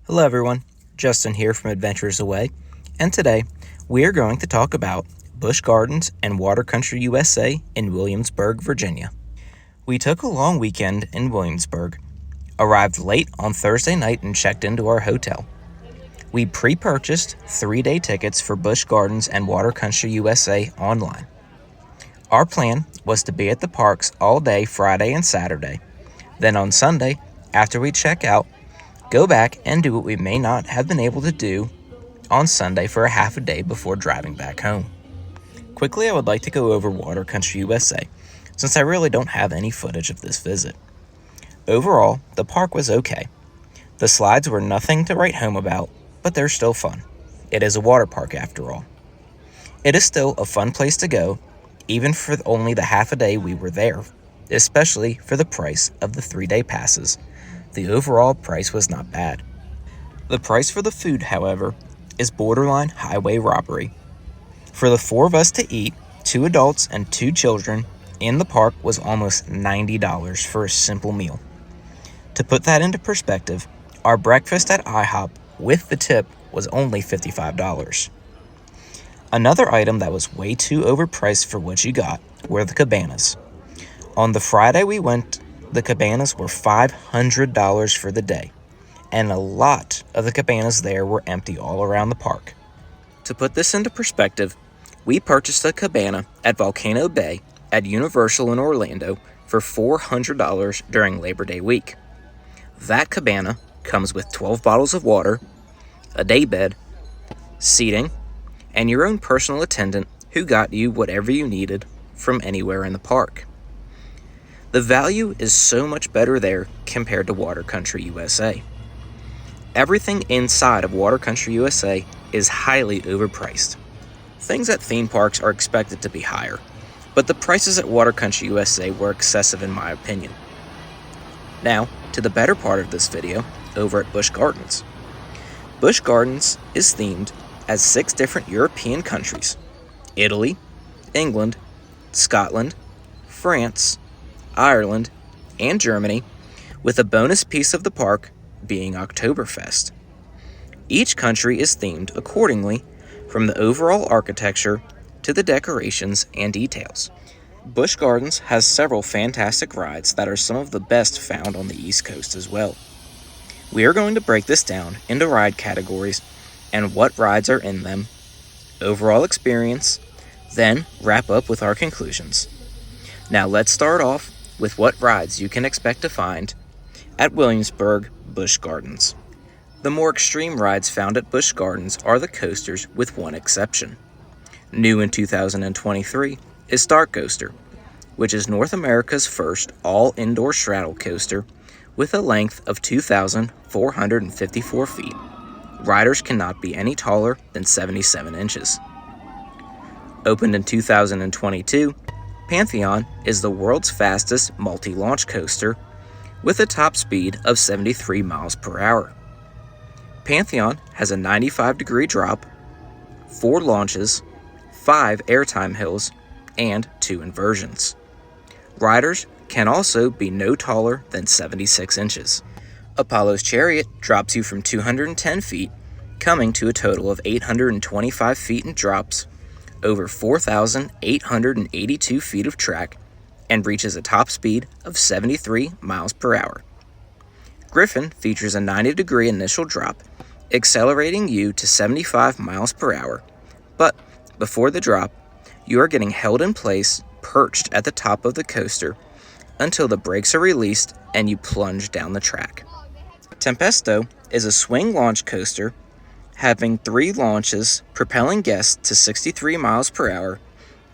Hello everyone, Justin here from Adventures Away, and today we are going to talk about Busch Gardens and Water Country USA in Williamsburg, Virginia. We took a long weekend in Williamsburg, arrived late on Thursday night and checked into our hotel. We pre-purchased 3-day tickets for Busch Gardens and Water Country USA online. Our plan was to be at the parks all day Friday and Saturday. Then on Sunday, after we check out, go back and do what we may not have been able to do on Sunday for a half a day before driving back home. Quickly, I would like to go over Water Country USA, since I really don't have any footage of this visit. Overall, the park was okay. The slides were nothing to write home about, but they're still fun. It is a water park after all. It is still a fun place to go, even for only the half a day we were there, especially for the price of the 3-day passes. The overall price was not bad. The price for the food, however, is borderline highway robbery. For the 4 of us to eat, 2 adults and 2 children, in the park was almost $90 for a simple meal. To put that into perspective, our breakfast at IHOP with the tip was only $55. Another item that was way too overpriced for what you got were the cabanas. On the Friday we went, the cabanas were $500 for the day, and a lot of the cabanas there were empty all around the park. To put this into perspective, we purchased a cabana at Volcano Bay at Universal in Orlando for $400 during Labor Day week. That cabana comes with 12 bottles of water, a daybed, seating, and your own personal attendant who got you whatever you needed from anywhere in the park. The value is so much better there compared to Water Country USA. Everything inside of Water Country USA is highly overpriced. Things at theme parks are expected to be higher, but the prices at Water Country USA were excessive in my opinion. Now, to the better part of this video, over at Busch Gardens. Busch Gardens is themed as 6 different European countries: Italy, England, Scotland, France, Ireland, and Germany, with a bonus piece of the park being Oktoberfest. Each country is themed accordingly, from the overall architecture to the decorations and details. Busch Gardens has several fantastic rides that are some of the best found on the East Coast as well. We are going to break this down into ride categories and what rides are in them, overall experience, then wrap up with our conclusions. Now let's start off with what rides you can expect to find at Williamsburg Busch Gardens. The more extreme rides found at Busch Gardens are the coasters, with one exception. New in 2023 is Star Coaster, which is North America's first all-indoor straddle coaster with a length of 2,454 feet. Riders cannot be any taller than 77 inches. Opened in 2022, Pantheon is the world's fastest multi-launch coaster with a top speed of 73 miles per hour. Pantheon has a 95-degree drop, 4 launches, 5 airtime hills, and 2 inversions. Riders can also be no taller than 76 inches. Apollo's Chariot drops you from 210 feet, coming to a total of 825 feet in drops, over 4,882 feet of track, and reaches a top speed of 73 miles per hour. Griffon features a 90-degree initial drop, accelerating you to 75 miles per hour, but before the drop, you are getting held in place, perched at the top of the coaster, until the brakes are released and you plunge down the track. Tempesto is a swing launch coaster having 3 launches, propelling guests to 63 miles per hour,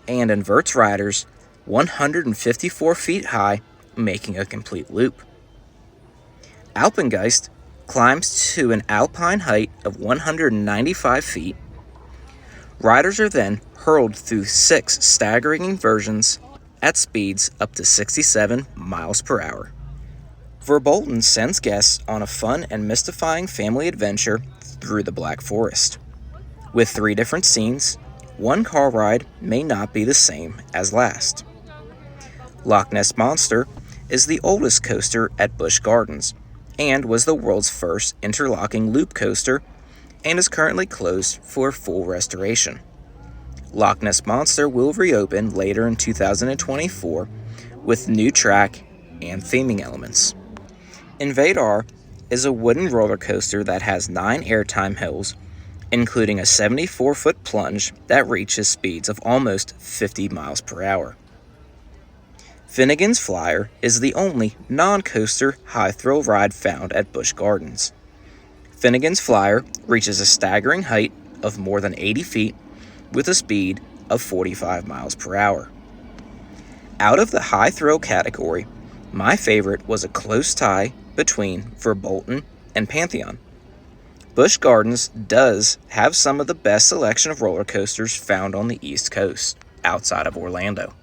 and inverts riders 154 feet high, making a complete loop. Alpengeist climbs to an alpine height of 195 feet. Riders are then hurled through 6 staggering inversions at speeds up to 67 miles per hour. Verbolten sends guests on a fun and mystifying family adventure through the Black Forest. With 3 different scenes, one car ride may not be the same as last. Loch Ness Monster is the oldest coaster at Busch Gardens and was the world's first interlocking loop coaster and is currently closed for full restoration. Loch Ness Monster will reopen later in 2024 with new track and theming elements. Invadar is a wooden roller coaster that has 9 airtime hills, including a 74-foot plunge that reaches speeds of almost 50 miles per hour. Finnegan's Flyer is the only non-coaster high-thrill ride found at Busch Gardens. Finnegan's Flyer reaches a staggering height of more than 80 feet with a speed of 45 miles per hour. Out of the high-thrill category, my favorite was a close tie between Verbolten and Pantheon. Busch Gardens does have some of the best selection of roller coasters found on the East Coast, outside of Orlando.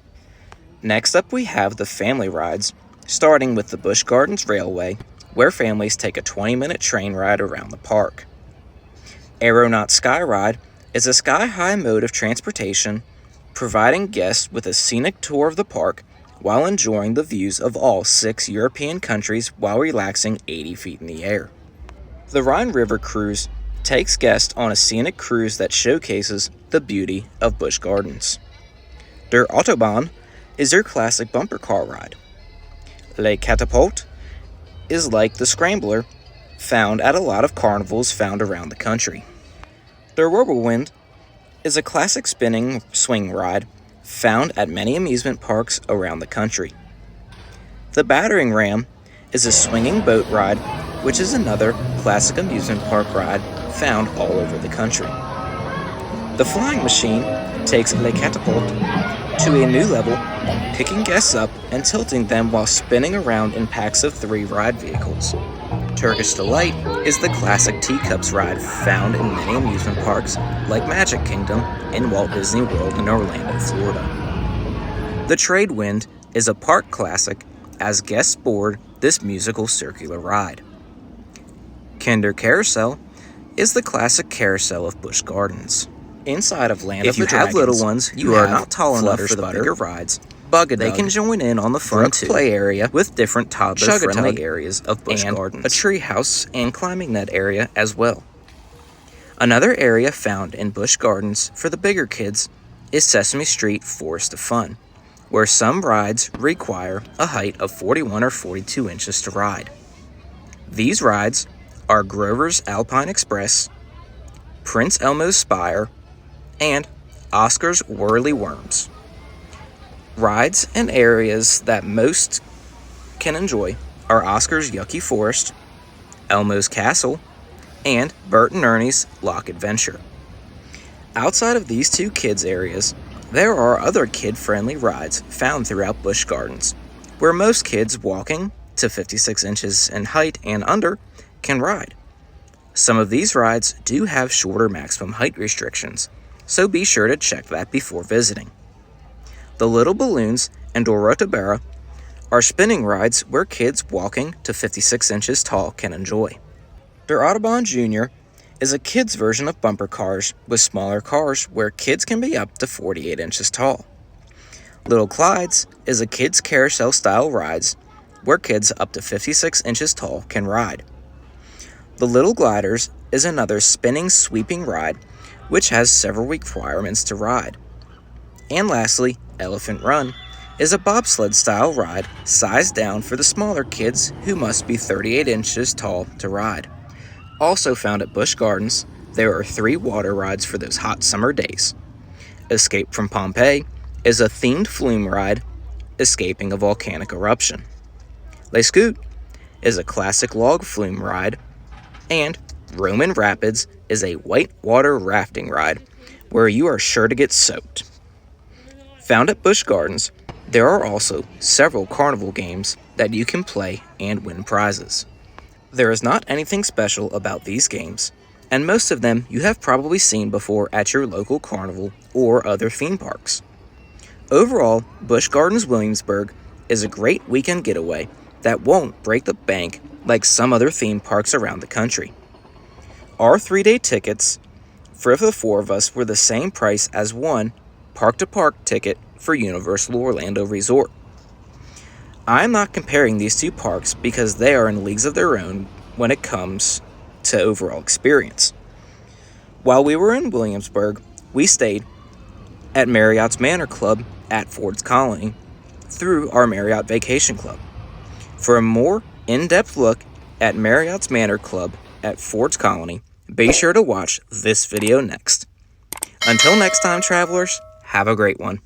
Next up we have the family rides, starting with the Busch Gardens Railway, where families take a 20-minute train ride around the park. Aeronaut Skyride is a sky-high mode of transportation, providing guests with a scenic tour of the park while enjoying the views of all 6 European countries while relaxing 80 feet in the air. The Rhine River Cruise takes guests on a scenic cruise that showcases the beauty of Busch Gardens. Der Autobahn is your classic bumper car ride. Le Catapult is like the Scrambler found at a lot of carnivals found around the country. Der Whirlwind is a classic spinning swing ride found at many amusement parks around the country. The Battering Ram is a swinging boat ride, which is another classic amusement park ride found all over the country. The Flying Machine takes Le Catapult to a new level, picking guests up and tilting them while spinning around in packs of 3 ride vehicles. Turkish Delight is the classic teacups ride found in many amusement parks like Magic Kingdom and Walt Disney World in Orlando, Florida. The Trade Wind is a park classic as guests board this musical circular ride. Kinder Carousel is the classic carousel of Busch Gardens. Inside of Land of the Dragons, if you have little ones, you are not tall enough for the bigger rides. They can join in on the fun play area with different toddler-friendly areas of Busch Gardens, a tree house and climbing net area as well. Another area found in Busch Gardens for the bigger kids is Sesame Street Forest of Fun, where some rides require a height of 41 or 42 inches to ride. These rides are Grover's Alpine Express, Prince Elmo's Spire, and Oscar's Whirly Worms. Rides and areas that most can enjoy are Oscar's Yucky Forest, Elmo's Castle, and Bert and Ernie's Lock Adventure. Outside of these 2 kids areas, there are other kid-friendly rides found throughout Busch Gardens, where most kids walking to 56 inches in height and under can ride. Some of these rides do have shorter maximum height restrictions, so be sure to check that before visiting. The Little Balloons and Dorotobera are spinning rides where kids walking to 56 inches tall can enjoy. Der Autobahn Jr. is a kid's version of bumper cars with smaller cars where kids can be up to 48 inches tall. Little Clyde's is a kid's carousel-style rides where kids up to 56 inches tall can ride. The Little Gliders is another spinning, sweeping ride which has several requirements to ride. And lastly, Elephant Run is a bobsled-style ride sized down for the smaller kids who must be 38 inches tall to ride. Also found at Busch Gardens, there are 3 water rides for those hot summer days. Escape from Pompeii is a themed flume ride escaping a volcanic eruption. Les Scouts is a classic log flume ride, and Roman Rapids is a whitewater rafting ride where you are sure to get soaked. Found at Busch Gardens, there are also several carnival games that you can play and win prizes. There is not anything special about these games, and most of them you have probably seen before at your local carnival or other theme parks. Overall, Busch Gardens Williamsburg is a great weekend getaway that won't break the bank like some other theme parks around the country. Our 3-day tickets for the 4 of us were the same price as one park-to-park ticket for Universal Orlando Resort. I'm not comparing these two parks because they are in leagues of their own when it comes to overall experience. While we were in Williamsburg, we stayed at Marriott's Manor Club at Ford's Colony through our Marriott Vacation Club. For a more in-depth look at Marriott's Manor Club at Ford's Colony, be sure to watch this video next. Until next time, travelers, have a great one.